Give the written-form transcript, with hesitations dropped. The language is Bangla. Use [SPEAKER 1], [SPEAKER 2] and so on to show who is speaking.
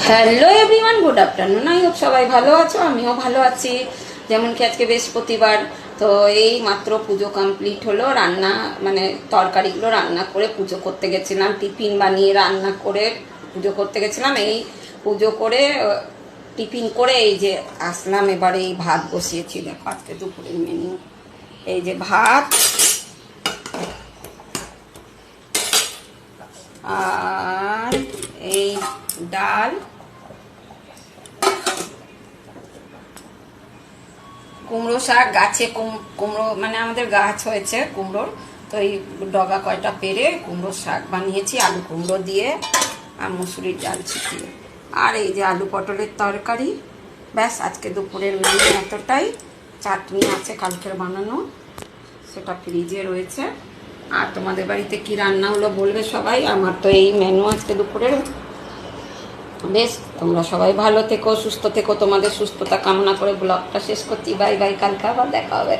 [SPEAKER 1] Hello everyone, good afternoon. I hope সবাই ভালো আছো, আমিও ভালো আছি। যেমন কি আজকে বৃহস্পতিবার, তো এই মাত্র পুজো কমপ্লিট হলো। রান্না মানে তরকারিগুলো রান্না করে পুজো করতে গেছিলাম, টিফিন বানিয়ে রান্না করে পুজো করতে গেছিলাম। এই পুজো করে টিফিন করে এই যে আসলাম, এবারে এই ভাত বসিয়েছি। দেখো আজকে দুপুরের মেনু, এই যে ভাত আর এই ডাল, কুমড়ো শাক গাছে, কুমড়ো মানে আমাদের গাছ হয়েছে কুমড়োর, তো এই ডগা কয়টা পেরে কুমড়োর শাক বানিয়েছি আলু কুমড়ো দিয়ে আর মুসুরির ডাল ছিটিয়ে। আর এই যে আলু পটলের তরকারি। ব্যাস, আজকে দুপুরের মেনু এতটাই। চাটনি আছে কালকের বানানো, সেটা ফ্রিজে রয়েছে। আর তোমাদের বাড়িতে কি রান্না হলো বলবে সবাই। আমার তো এই মেনু আজকে দুপুরের। বেশ, তোমরা সবাই ভালো থেকো, সুস্থ থেকো। তোমাদের সুস্থতা কামনা করে ব্লগটা শেষ করছি। বাই বাই, কালকে আবার দেখা হবে।